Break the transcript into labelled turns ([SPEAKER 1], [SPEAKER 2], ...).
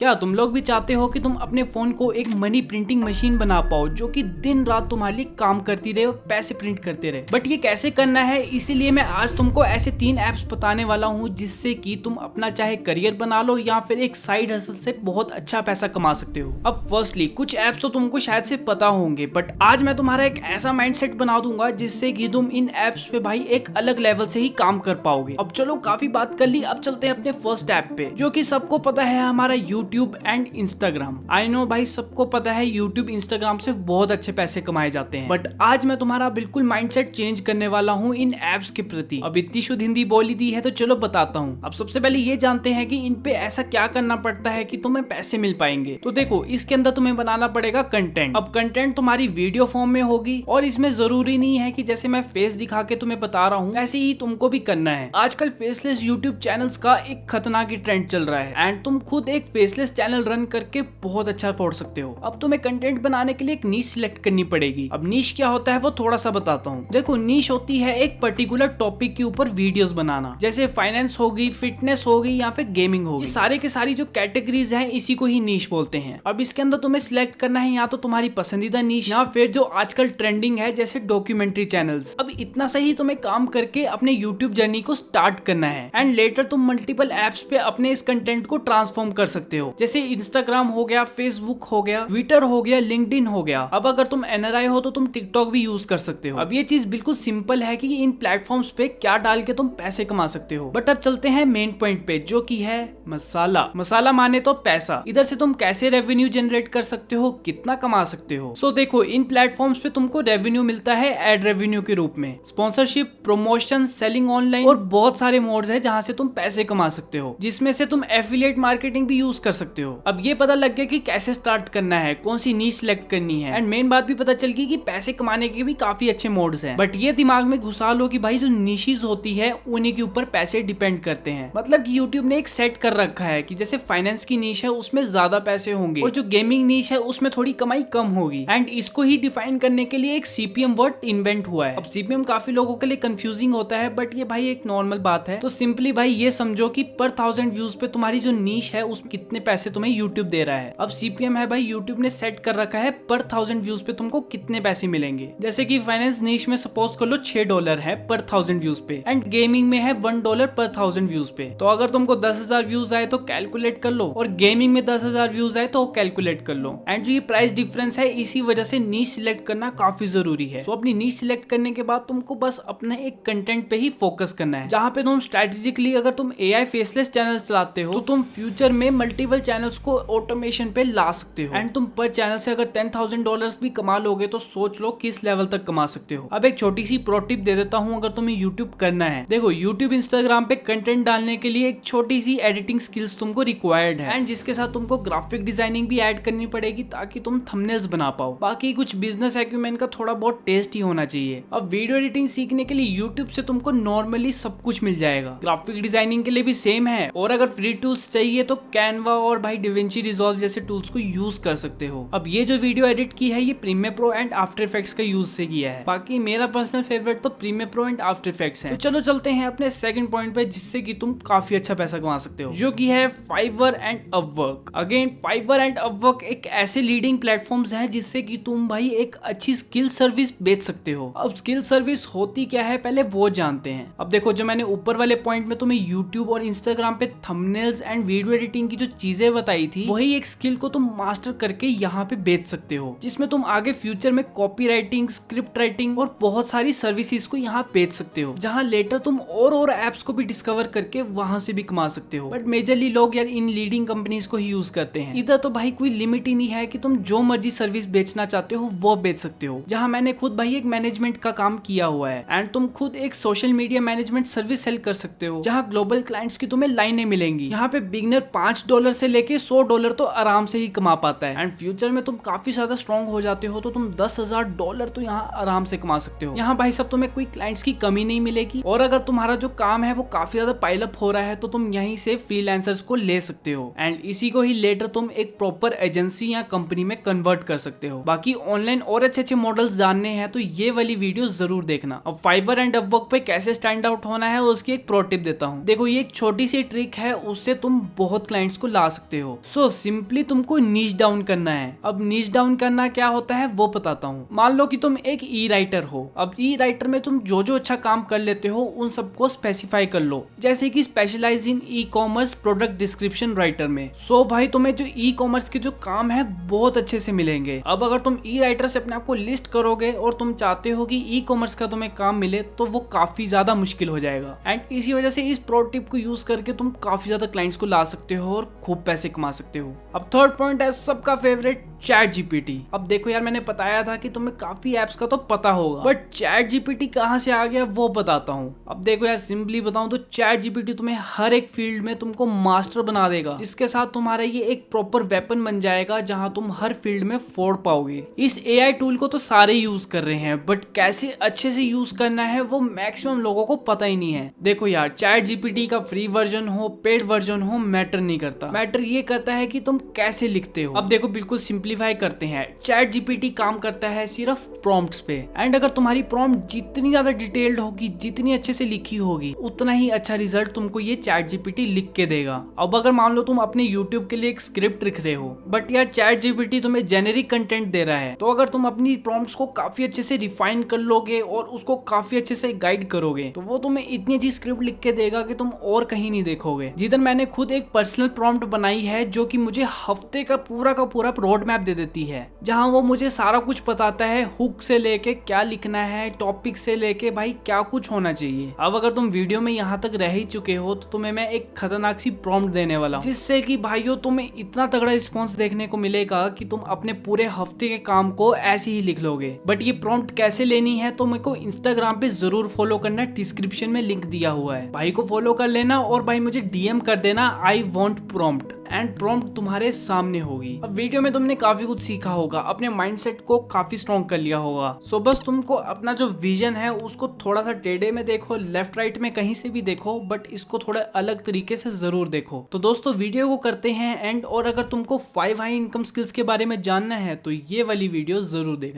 [SPEAKER 1] क्या तुम लोग भी चाहते हो कि तुम अपने फोन को एक मनी प्रिंटिंग मशीन बना पाओ जो कि दिन रात तुम्हारे लिए काम करती रहे और पैसे प्रिंट करते रहे। बट ये कैसे करना है, इसीलिए मैं आज तुमको ऐसे 3 ऐप्स बताने वाला हूँ जिससे कि तुम अपना चाहे करियर बना लो या फिर एक साइड हसल से बहुत अच्छा पैसा कमा सकते हो। अब फर्स्टली कुछ ऐप्स तो तुमको शायद से पता होंगे, बट आज मैं तुम्हारा एक ऐसा माइंडसेट बना दूंगा जिससे कि तुम इन ऐप्स पे भाई एक अलग लेवल से ही काम कर पाओगे। अब चलो काफी बात कर ली, अब चलते हैं अपने फर्स्ट ऐप पे जो कि सबको पता है, हमारा YouTube and Instagram. I know भाई, सबको पता है यूट्यूब इंस्टाग्राम से बहुत अच्छे पैसे कमाए जाते हैं, बट आज मैं तुम्हारा बिल्कुल माइंडसेट चेंज करने वाला हूँ इन ऐप्स के प्रति। अब इतनी शुद्ध हिंदी बोली दी है तो चलो बताता हूँ। अब सबसे पहले ये जानते हैं कि इन पे ऐसा क्या करना पड़ता है कि तुम्हें पैसे मिल पाएंगे। तो देखो, इसके अंदर तुम्हें बनाना पड़ेगा कंटेंट। अब कंटेंट तुम्हारी वीडियो फॉर्म में होगी और इसमें जरूरी नहीं है कि जैसे मैं फेस दिखा के तुम्हें बता रहा हूँ ऐसे ही तुमको भी करना है। आजकल फेसलेस यूट्यूब चैनल्स का एक खतरनाक ट्रेंड चल रहा है एंड तुम खुद एक फेसलेस चैनल रन करके बहुत अच्छा फोड़ सकते हो। अब तुम्हें कंटेंट बनाने के लिए एक नीश सिलेक्ट करनी पड़ेगी। अब नीश क्या होता है वो थोड़ा सा बताता हूँ। देखो, नीश होती है एक पर्टिकुलर टॉपिक के ऊपर वीडियोस बनाना, जैसे फाइनेंस होगी, फिटनेस होगी या फिर गेमिंग होगी। ये सारे के सारी जो कैटेगरीज हैं इसी को ही नीश बोलते हैं। अब इसके अंदर तुम्हें सिलेक्ट करना है या तो तुम्हारी पसंदीदा नीश या फिर जो आजकल ट्रेंडिंग है जैसे डॉक्यूमेंट्री चैनल्स। अब इतना सही तुम्हें काम करके अपने यूट्यूब जर्नी को स्टार्ट करना है एंड लेटर तुम मल्टीपल एप्स पे अपने इस कंटेंट को ट्रांसफॉर्म कर सकते हो, जैसे इंस्टाग्राम हो गया, फेसबुक हो गया, ट्विटर हो गया, लिंक्डइन हो गया। अब अगर तुम एनआरआई हो तो तुम टिकटॉक भी यूज कर सकते हो। अब ये चीज बिल्कुल सिंपल है कि इन प्लेटफॉर्म्स पे क्या डाल के तुम पैसे कमा सकते हो। बट अब चलते हैं मेन पॉइंट पे जो कि है मसाला। मसाला माने तो पैसा। इधर से तुम कैसे रेवेन्यू जनरेट कर सकते हो, कितना कमा सकते हो। सो देखो, इन प्लेटफॉर्म्स पे तुमको रेवेन्यू मिलता है एड रेवेन्यू के रूप में, स्पॉन्सरशिप, प्रमोशन, सेलिंग ऑनलाइन और बहुत सारे मोड्स है जहां से तुम पैसे कमा सकते हो, जिसमें से तुम एफिलिएट मार्केटिंग भी यूज कर सकते हो। अब ये पता लग गया कि कैसे स्टार्ट करना है, कौन सी नीश सिलेक्ट करनी है एंड मेन बात भी पता चल गई कि पैसे कमाने के भी काफी अच्छे मोड्स हैं। बट ये दिमाग में घुसा लो कि भाई जो निशीज होती है उन्हीं के ऊपर पैसे डिपेंड करते हैं। मतलब कि यूट्यूब ने एक सेट कर रखा है कि जैसे फाइनेंस की नीश है उसमें ज्यादा पैसे होंगे और जो गेमिंग नीश है उसमें थोड़ी कमाई कम होगी एंड इसको ही डिफाइन करने के लिए एक सीपीएम वर्ड इन्वेंट हुआ है। अब सीपीएम काफी लोगों के लिए कंफ्यूजिंग होता है, बट ये भाई एक नॉर्मल बात है। तो सिंपली भाई ये समझो कि पर 1000 व्यूज पे तुम्हारी जो नीश है उस कितने पैसे तुम्हें यूट्यूब दे रहा है। अब सीपीएम है भाई, यूट्यूब ने सेट कर रखा है पर 1000 व्यूज पे तुमको कितने पैसे मिलेंगे। जैसे कि फाइनेंस नीश में सपोज कर लो $6 है पर 1000 व्यूज पे एंड गेमिंग में है $1 पर 1000 व्यूज पे। तो अगर तुमको 10,000 व्यूज आए तो कैलकुलेट कर लो और गेमिंग में 10,000 व्यूज आए तो कैलकुलेट कर लो। एंड जो ये प्राइस डिफरेंस है इसी वजह से नीश सिलेक्ट करना काफी जरूरी है। सो अपनी नीश सिलेक्ट करने के बाद तुमको बस अपने एक कंटेंट पे ही फोकस करना है, जहाँ पे तुम स्ट्रेटेजिकली, अगर तुम एआई फेसलेस चैनल चलाते हो तो तुम फ्यूचर में मल्टीपल चैनल्स को ऑटोमेशन पे ला सकते हो एंड तुम पर चैनल से अगर $10,000 भी कमा लोगे तो सोच लो किस लेवल तक कमा सकते हो। अब एक छोटी सी प्रो टिप दे देता हूँ अगर तुम्हें यूट्यूब करना है। देखो, यूट्यूब इंस्टाग्राम पे कंटेंट डालने के लिए एक छोटी सी एडिटिंग स्किल्स तुमको रिक्वायर्ड है एंड जिसके साथ तुमको ग्राफिक डिजाइनिंग भी ऐड करनी पड़ेगी ताकि तुम थंबनेल्स बना पाओ। बाकी कुछ बिजनेस एक्यूमेंट का थोड़ा बहुत टेस्ट ही होना चाहिए। अब वीडियो एडिटिंग सीखने के लिए यूट्यूब से तुमको नॉर्मली सब कुछ मिल जाएगा। ग्राफिक डिजाइनिंग के लिए भी सेम है और अगर फ्री टूल्स चाहिए तो कैनवा और भाई डिविंची रिजॉल्व जैसे टूल्स को यूज कर सकते हो। अब ये जो वीडियो एडिट की है ये Premiere Pro and After Effects का यूज से किया है। बाकी मेरा पर्सनल फेवरेट तो Premiere Pro and After Effects है। तो चलो चलते हैं अपने सेकंड पॉइंट पे जिससे कि तुम काफी अच्छा पैसा कमा सकते हो, जो कि है Fiverr and Upwork. Again, Fiverr and Upwork एक ऐसे लीडिंग प्लेटफॉर्म्स हैं जिससे कि तुम भाई एक अच्छी स्किल सर्विस बेच सकते हो। अब स्किल सर्विस होती क्या है पहले वो जानते हैं। अब देखो, जो मैंने ऊपर वाले पॉइंट में तुम्हें यूट्यूब और इंस्टाग्राम पे थंबनेल्स एंड वीडियो एडिटिंग की जो चीजें बताई थी, वही एक स्किल को तुम मास्टर करके यहाँ पे बेच सकते हो, जिसमें तुम आगे फ्यूचर में कॉपी राइटिंग, स्क्रिप्ट राइटिंग और बहुत सारी सर्विसेज को यहाँ बेच सकते हो, जहाँ लेटर तुम और एप्स को भी डिस्कवर करके वहां से भी कमा सकते हो। बट मेजरली लोग यार इन लीडिंग कंपनीज को ही यूज करते हैं। इधर तो भाई कोई लिमिट ही नहीं है कि तुम जो मर्जी सर्विस बेचना चाहते हो वो बेच सकते हो, जहाँ मैंने खुद भाई एक मैनेजमेंट का काम किया हुआ है एंड तुम खुद एक social media management service sell कर सकते हो, जहाँ ग्लोबल क्लाइंट्स की तुम्हें लाइनें मिलेंगी। यहाँ पे बिगनर $5 से लेके $100 तो आराम से ही कमा पाता है एंड फ्यूचर में तुम काफी ज्यादा स्ट्रॉन्ग हो जाते हो तो तुम $10,000 तो यहाँ आराम से कमा सकते हो। यहाँ भाई सब तुम्हें कोई क्लाइंट्स की कमी नहीं मिलेगी और अगर तुम्हारा जो काम है वो काफी ज्यादा पाइल अप हो रहा है तो तुम यहीं से फ्रीलांसर्स को ले सकते हो एंड इसी को ही लेटर तुम एक प्रॉपर एजेंसी या कंपनी में कन्वर्ट कर सकते हो। बाकी ऑनलाइन और अच्छे अच्छे मॉडल्स जानने हैं तो ये वाली वीडियो जरूर देखना। अब फाइवर एंड अपवर्क पे कैसे स्टैंड आउट होना है उसकी एक प्रो टिप देता हूँ। देखो, ये एक छोटी सी ट्रिक है, उससे तुम बहुत क्लाइंट्स को ला सकते हो। सो सिंपली तुमको नीच डाउन करना है। अब नीच डाउन करना क्या होता है वो बताता हूँ। मान लो कि तुम एक ई राइटर हो। अब ई राइटर में तुम जो जो अच्छा काम कर लेते हो उन सबको स्पेसिफाई कर लो, जैसे कि specialize in e commerce product description writer में। सो भाई तुम्हें जो ई कॉमर्स के जो काम है बहुत अच्छे से मिलेंगे। अब अगर तुम ई राइटर से अपने आप को लिस्ट करोगे और तुम चाहते हो कि ई कॉमर्स का तुम्हें काम मिले तो वो काफी ज्यादा मुश्किल हो जाएगा। एंड इसी वजह से इस प्रो टिप को यूज करके तुम काफी ज्यादा क्लाइंट्स को ला सकते हो और खूब पैसे कमा सकते हो। अब थर्ड पॉइंट है सबका फेवरेट, चैट जीपीटी। अब देखो यार, मैंने बताया था कि तुम्हें काफी एप्स का तो पता होगा, बट चैट जीपीटी कहाँ से आ गया वो बताता हूँ। अब देखो यार, सिंपली बताऊं तो चैट जीपीटी तुम्हें हर एक फील्ड में तुमको मास्टर बना देगा, जिसके साथ तुम्हारा ये एक प्रॉपर वेपन बन जाएगा जहां तुम हर फील्ड में फोड़ पाओगे। इस एआई टूल को तो सारे यूज कर रहे हैं, बट कैसे अच्छे से यूज करना है वो मैक्सिमम लोगों को पता ही नहीं है। देखो यार, चैट जीपीटी का फ्री वर्जन हो पेड वर्जन हो मैटर नहीं करता, मैटर ये करता है कि तुम कैसे लिखते हो। अब देखो बिल्कुल सिंप्लीफाई करते हैं, चैट जीपीटी काम करता है सिर्फ प्रॉम्प्ट्स पे। एंड अगर तुम्हारी प्रॉम्प्ट जितनी ज्यादा डिटेल्ड होगी, जितनी अच्छे से लिखी होगी, उतना ही अच्छा रिजल्ट तुमको ये चैट जीपीटी लिख के देगा। अब अगर मान लो तुम अपने यूट्यूब के लिए एक स्क्रिप्ट लिख रहे हो, बट यार चैट जीपीटी तुम्हें जेनेरिक कंटेंट दे रहा है, तो अगर तुम अपनी प्रॉम्प्ट्स को काफी अच्छे से रिफाइन कर लोगे और उसको काफी अच्छे से गाइड करोगे, तो वो तुम्हें इतनी अच्छी स्क्रिप्ट लिख के देगा कि तुम और कहीं नहीं देखोगे। जिधर मैंने खुद एक पर्सनल प्रॉम्प्ट बनाई है जो कि मुझे हफ्ते का पूरा रोड मैप दे देती है, जहां वो मुझे सारा कुछ बताता है, हुक से लेके क्या लिखना है, टॉपिक से लेके भाई क्या कुछ होना चाहिए। अब अगर तुम वीडियो में यहाँ तक रह ही चुके हो तो तुम्हें मैं एक खतरनाक सी प्रॉम्प्ट देने वाला हूँ, जिससे कि भाइयों तुम्हें इतना तगड़ा रिस्पॉन्स देखने को मिलेगा कि तुम अपने पूरे हफ्ते के काम को ऐसे ही लिख लोगे। बट ये प्रॉम्प्ट कैसे लेनी है तो मेरे को इंस्टाग्राम पे जरूर फॉलो करना, डिस्क्रिप्शन में लिंक दिया हुआ है, भाई को फॉलो कर लेना और भाई मुझे डीएम कर देना I want prompt, and prompt तुम्हारे सामने होगी। अब वीडियो में तुमने काफी कुछ सीखा होगा, अपने माइंडसेट को काफी स्ट्रॉन्ग कर लिया होगा। सो बस तुमको अपना जो विजन है उसको थोड़ा सा टेढ़े में देखो, लेफ्ट राइट में कहीं से भी देखो, बट इसको थोड़ा अलग तरीके से जरूर देखो। तो दोस्तों वीडियो को करते हैं एंड, और अगर तुमको 5 हाई इनकम स्किल्स के बारे में जानना है तो ये वाली वीडियो जरूर देखना।